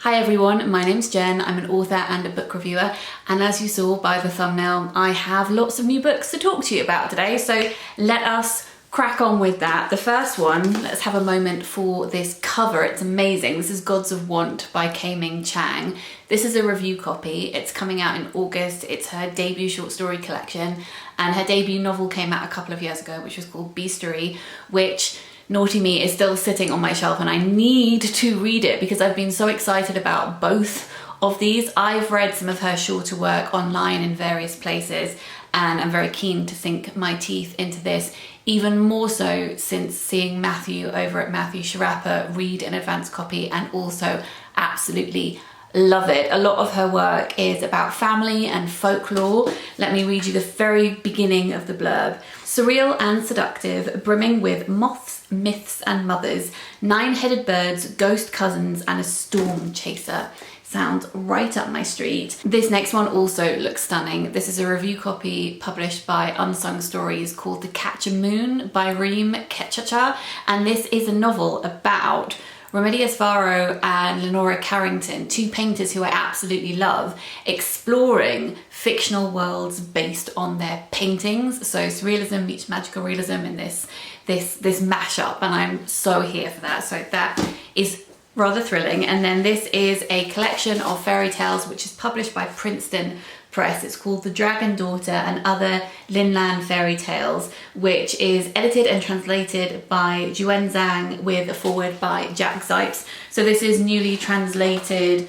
Hi everyone, my name's Jen. I'm an author and a book reviewer, and as you saw by the thumbnail, I have lots of new books to talk to you about today, so let us crack on with that. The first one, let's have a moment for this cover. It's amazing. This is Gods of Want by Kaiming Chang. This is a review copy. It's coming out in August. It's her debut short story collection, and her debut novel came out a couple of years ago, which was called Beastery, which naughty me is still sitting on my shelf and I need to read it because I've been so excited about both of these. I've read some of her shorter work online in various places and I'm very keen to sink my teeth into this, even more so since seeing Matthew over at Matthew Sharappa read an advance copy and also absolutely love it. A lot of her work is about family and folklore. Let me read you the very beginning of the blurb. Surreal and seductive, brimming with moths, myths and mothers, 9-headed birds, ghost cousins and a storm chaser. Sounds right up my street. This next one also looks stunning. This is a review copy published by Unsung Stories called To Catch a Moon by Reem Kechacha, and this is a novel about Remedios Varo and Lenora Carrington, two painters who I absolutely love, exploring fictional worlds based on their paintings. So surrealism meets magical realism in this mashup, and I'm so here for that. So that is rather thrilling. And then this is a collection of fairy tales which is published by Princeton Press. It's called The Dragon Daughter and Other Linland Fairy Tales, which is edited and translated by Juwen Zhang with a foreword by Jack Zipes. So this is newly translated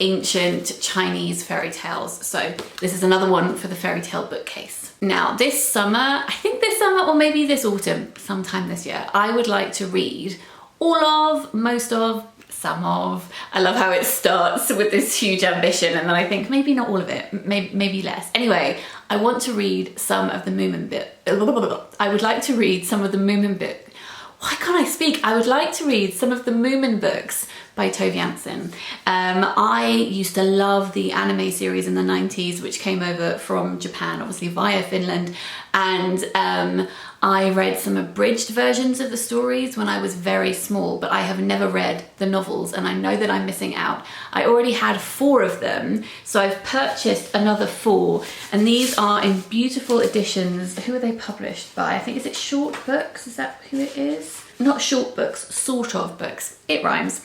ancient Chinese fairy tales. So this is another one for the fairy tale bookcase. Now this summer, I think this summer or maybe this autumn, sometime this year, I would like to read all of, most of, some of. I love how it starts with this huge ambition and then I think maybe not all of it, maybe less. Anyway, I want to read some of the I would like to read some of the Moomin book. Why can't I speak? I would like to read some of the Moomin books by Tove Jansson. I used to love the anime series in the 90s, which came over from Japan, obviously via Finland. And I read some abridged versions of the stories when I was very small, but I have never read the novels and I know that I'm missing out. I already had 4 of them, so I've purchased another 4. And these are in beautiful editions. Who are they published by? I think, is it Short Books? Is that who it is? Not Short Books, Sort of Books. It rhymes.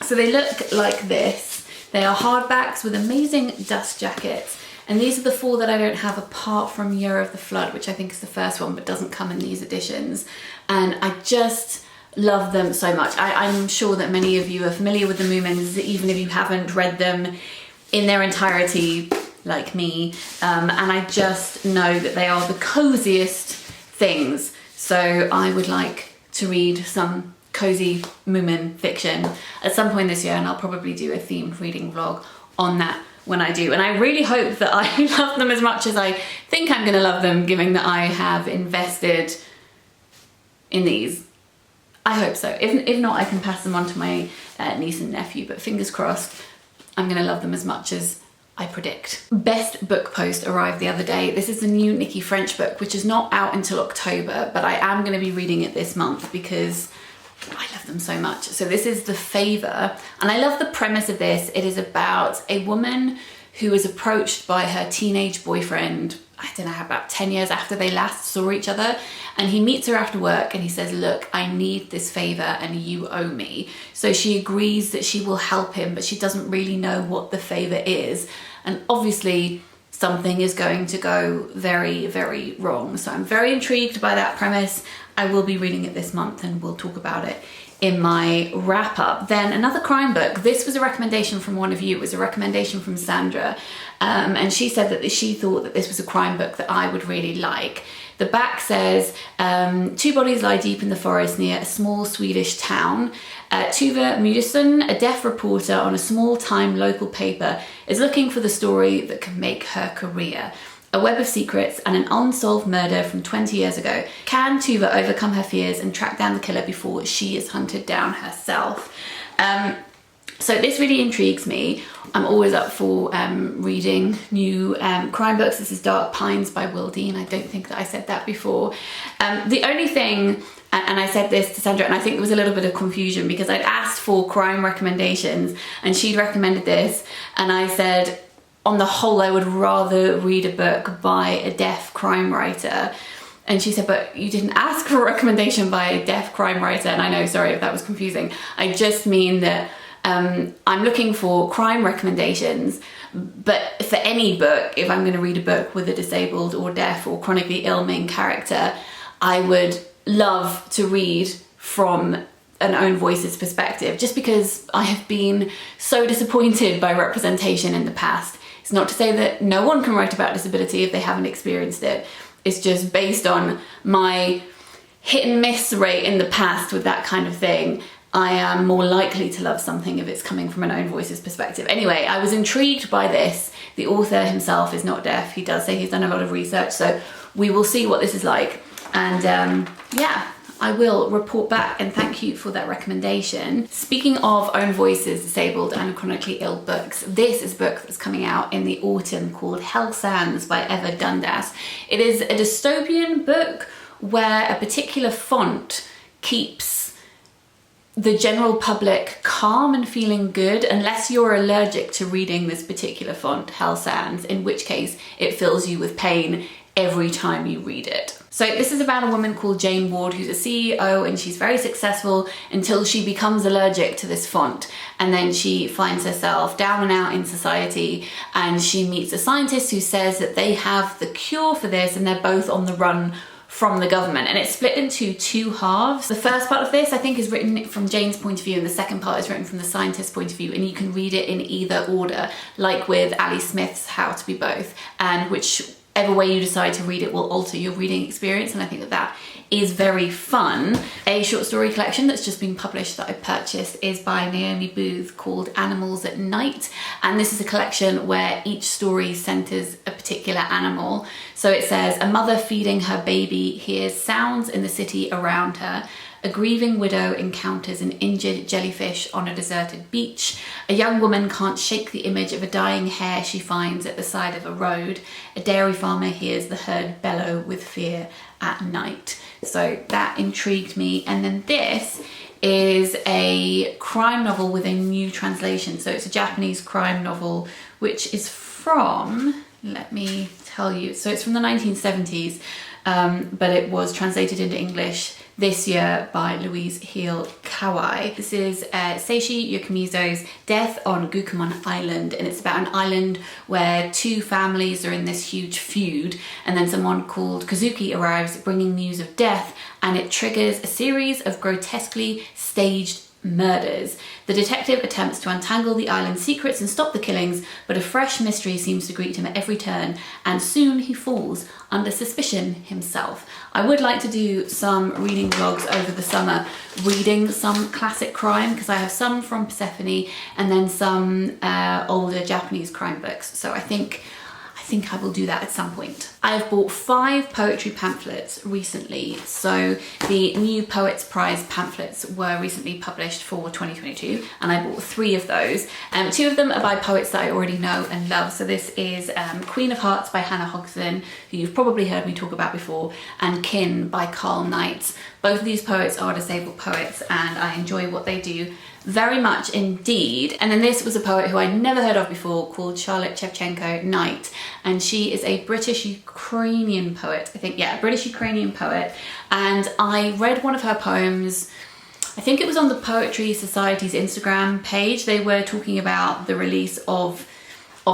So they look like this. They are hardbacks with amazing dust jackets. And these are the 4 that I don't have apart from Year of the Flood, which I think is the first one, but doesn't come in these editions. And I just love them so much. I'm sure that many of you are familiar with the Moomins, even if you haven't read them in their entirety, like me. And I just know that they are the coziest things. So I would like to read some cozy Moomin fiction at some point this year, and I'll probably do a themed reading vlog on that when I do. And I really hope that I love them as much as I think I'm gonna love them, given that I have invested in these. I hope so. If not, I can pass them on to my niece and nephew, but fingers crossed, I'm gonna love them as much as I predict. Best Book Post arrived the other day. This is the new Nicci French book, which is not out until October, but I am gonna be reading it this month because I love them so much. So this is The Favour, and I love the premise of this. It is about a woman who is approached by her teenage boyfriend, I don't know, about 10 years after they last saw each other, and he meets her after work and he says, look, I need this favour and you owe me. So she agrees that she will help him, but she doesn't really know what the favour is. And obviously something is going to go very, very wrong. So I'm very intrigued by that premise. I will be reading it this month and we'll talk about it in my wrap up. Then another crime book. This was a recommendation from one of you. It was a recommendation from Sandra. And she said that she thought that this was a crime book that I would really like. The back says, 2 bodies lie deep in the forest near a small Swedish town. Tuva Mudison, a deaf reporter on a small-time local paper, is looking for the story that can make her career. A web of secrets and an unsolved murder from 20 years ago. Can Tuva overcome her fears and track down the killer before she is hunted down herself? So this really intrigues me. I'm always up for reading new crime books. This is Dark Pines by Will Dean. I don't think that I said that before. The only thing And I said this to Sandra, and I think there was a little bit of confusion because I'd asked for crime recommendations and she'd recommended this, and I said on the whole I would rather read a book by a deaf crime writer. And she said, but you didn't ask for a recommendation by a deaf crime writer. And I know, sorry if that was confusing. I just mean that I'm looking for crime recommendations, but for any book, if I'm going to read a book with a disabled or deaf or chronically ill main character, I would love to read from an own voice's perspective, just because I have been so disappointed by representation in the past. It's not to say that no one can write about disability if they haven't experienced it. It's just based on my hit and miss rate in the past with that kind of thing. I am more likely to love something if it's coming from an own voice's perspective. Anyway, I was intrigued by this. The author himself is not deaf. He does say he's done a lot of research, so we will see what this is like. And yeah, I will report back, and thank you for that recommendation. Speaking of own voices, disabled and chronically ill books, this is a book that's coming out in the autumn called HellSands by Eva Dundas. It is a dystopian book where a particular font keeps the general public calm and feeling good unless you're allergic to reading this particular font, HellSands, in which case it fills you with pain every time you read it. So this is about a woman called Jane Ward who's a CEO, and she's very successful until she becomes allergic to this font, and then she finds herself down and out in society, and she meets a scientist who says that they have the cure for this and they're both on the run from the government. And it's split into two halves. The first part of this I think is written from Jane's point of view, and the second part is written from the scientist's point of view, and you can read it in either order, like with Ali Smith's How to Be Both, and whichever way you decide to read it will alter your reading experience, and I think that that is very fun. A short story collection that's just been published that I purchased is by Naomi Booth called Animals at Night, and this is a collection where each story centres a particular animal. So it says, a mother feeding her baby hears sounds in the city around her. A grieving widow encounters an injured jellyfish on a deserted beach. A young woman can't shake the image of a dying hare she finds at the side of a road. A dairy farmer hears the herd bellow with fear at night. So that intrigued me. And then this is a crime novel with a new translation. So it's a Japanese crime novel, which is from, let me tell you, so it's from the 1970s, but it was translated into English this year by Louise Heel Kawai. This is Seishi Yokomizo's Death on Gokumon Island, and it's about an island where two families are in this huge feud, and then someone called Kazuki arrives bringing news of death, and it triggers a series of grotesquely staged murders. The detective attempts to untangle the island's secrets and stop the killings, but a fresh mystery seems to greet him at every turn, and soon he falls under suspicion himself. I would like to do some reading vlogs over the summer, reading some classic crime, because I have some from Persephone and then some older Japanese crime books. So I think I will do that at some point. I've bought 5 poetry pamphlets recently. So the new Poets Prize pamphlets were recently published for 2022, and I bought 3 of those. 2 of them are by poets that I already know and love. So this is Queen of Hearts by Hannah Hodgson, who you've probably heard me talk about before, and Kin by Karl Knights. Both of these poets are disabled poets, and I enjoy what they do very much indeed. And then this was a poet who I'd never heard of before called Charlotte Shevchenko Knight, and she is a British Ukrainian poet, I think, yeah, British Ukrainian poet. And I read one of her poems, I think it was on the Poetry Society's Instagram page. They were talking about the release of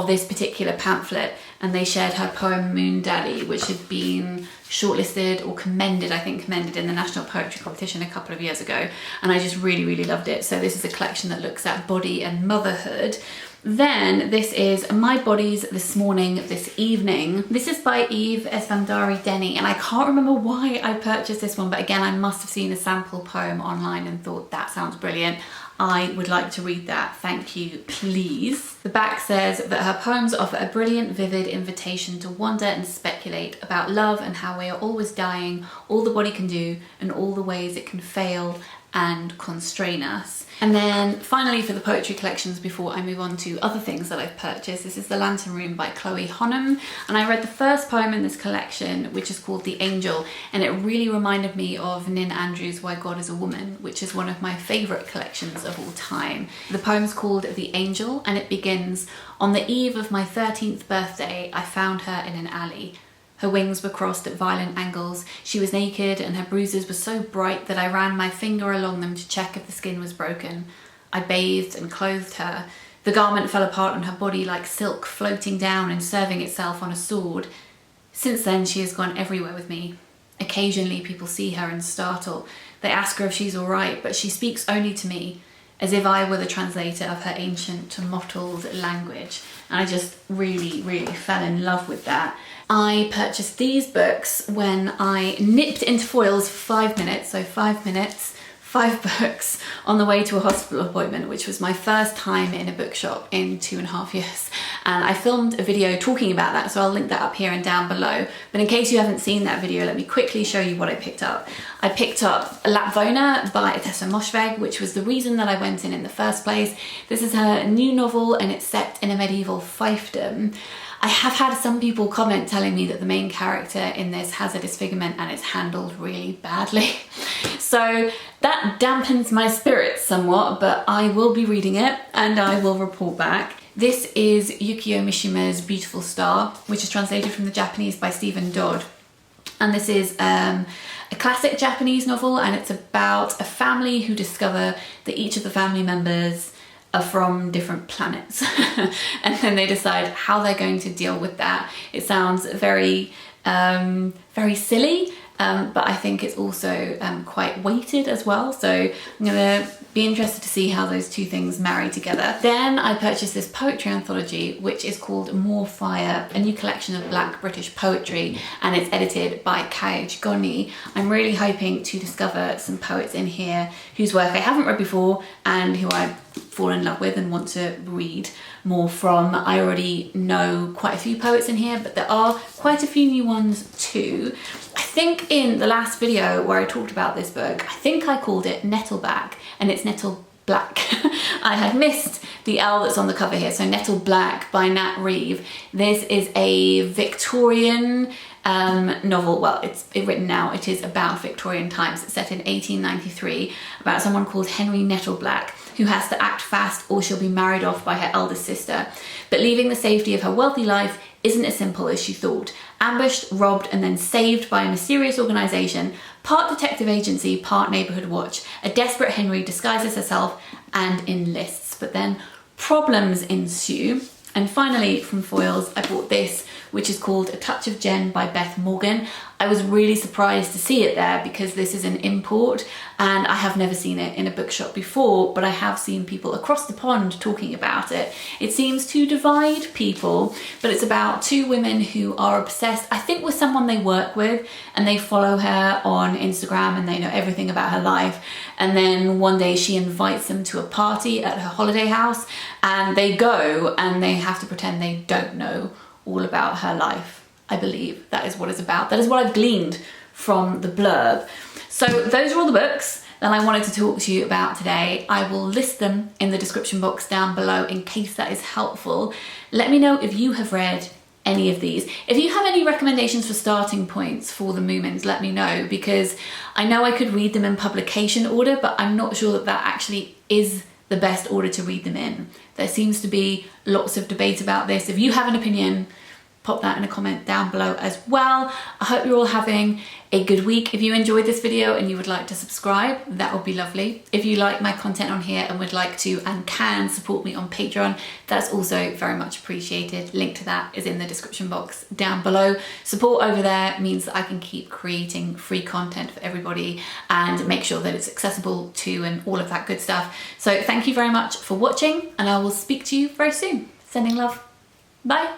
this particular pamphlet, and they shared her poem Moomin Valley, which had been shortlisted or commended, I think commended in the National Poetry Competition a couple of years ago, and I just really, really loved it. So this is a collection that looks at body and motherhood. Then this is My Bodies This Morning, This Evening. This is by Eve Esfandiari Denney, and I can't remember why I purchased this one, but again, I must have seen a sample poem online and thought that sounds brilliant. I would like to read that, thank you, please. The back says that her poems offer a brilliant, vivid invitation to wonder and speculate about love and how we are always dying, all the body can do, and all the ways it can fail and constrain us. And then finally, for the poetry collections, before I move on to other things that I've purchased, this is The Lantern Room by Chloe Honum. And I read the first poem in this collection, which is called The Angel, and it really reminded me of Nin Andrews' Why God is a Woman, which is one of my favourite collections of all time. The poem's called The Angel, and it begins, "On the eve of my 13th birthday, I found her in an alley. Her wings were crossed at violent angles. She was naked and her bruises were so bright that I ran my finger along them to check if the skin was broken. I bathed and clothed her. The garment fell apart on her body like silk floating down and serving itself on a sword. Since then, she has gone everywhere with me. Occasionally, people see her and startle. They ask her if she's all right, but she speaks only to me, as if I were the translator of her ancient, mottled language." And I just really, really fell in love with that. I purchased these books when I nipped into Foyles for 5 minutes, so 5 minutes, 5 books on the way to a hospital appointment, which was my first time in a bookshop in 2.5 years. And I filmed a video talking about that, so I'll link that up here and down below. But in case you haven't seen that video, let me quickly show you what I picked up. I picked up Lapvona by Ottessa Moshfegh, which was the reason that I went in the first place. This is her new novel and it's set in a medieval fiefdom. I have had some people comment telling me that the main character in this has a disfigurement and it's handled really badly. So that dampens my spirits somewhat, but I will be reading it and I will report back. This is Yukio Mishima's Beautiful Star, which is translated from the Japanese by Stephen Dodd. And this is a classic Japanese novel, and it's about a family who discover that each of the family members are from different planets. And then they decide how they're going to deal with that. It sounds very, very silly, but I think it's also quite weighted as well. So I'm gonna be interested to see how those two things marry together. Then I purchased this poetry anthology, which is called More Fire, a new collection of Black British poetry, and it's edited by Kayo Chigonyi. I'm really hoping to discover some poets in here whose work I haven't read before and who I fall in love with and want to read more from. I already know quite a few poets in here, but there are quite a few new ones too. I think in the last video where I talked about this book, I think I called it Nettle Black, and it's Nettle Black. I had missed the L that's on the cover here. So Nettle Black by Nat Reeve. This is a Victorian novel. Well, it's written now. It is about Victorian times. It's set in 1893 about someone called Henry Nettleblack, who has to act fast or she'll be married off by her eldest sister. But leaving the safety of her wealthy life isn't as simple as she thought. Ambushed, robbed, and then saved by a mysterious organisation, part detective agency, part neighbourhood watch, a desperate Henry disguises herself and enlists. But then problems ensue. And finally, from Foyles, I bought this, which is called A Touch of Jen by Beth Morgan. I was really surprised to see it there because this is an import and I have never seen it in a bookshop before, but I have seen people across the pond talking about it. It seems to divide people, but it's about two women who are obsessed, I think, with someone they work with, and they follow her on Instagram and they know everything about her life. And then one day she invites them to a party at her holiday house and they go and they have to pretend they don't know all about her life. I believe that is what it's about. That is what I've gleaned from the blurb. So those are all the books that I wanted to talk to you about today. I will list them in the description box down below in case that is helpful. Let me know if you have read any of these. If you have any recommendations for starting points for the Moomins, let me know, because I know I could read them in publication order, but I'm not sure that that actually is the best order to read them in. There seems to be lots of debate about this. If you have an opinion, pop that in a comment down below as well. I hope you're all having a good week. If you enjoyed this video and you would like to subscribe, that would be lovely. If you like my content on here and would like to and can support me on Patreon, that's also very much appreciated. Link to that is in the description box down below. Support over there means that I can keep creating free content for everybody and make sure that it's accessible to and all of that good stuff. So thank you very much for watching and I will speak to you very soon. Sending love. Bye.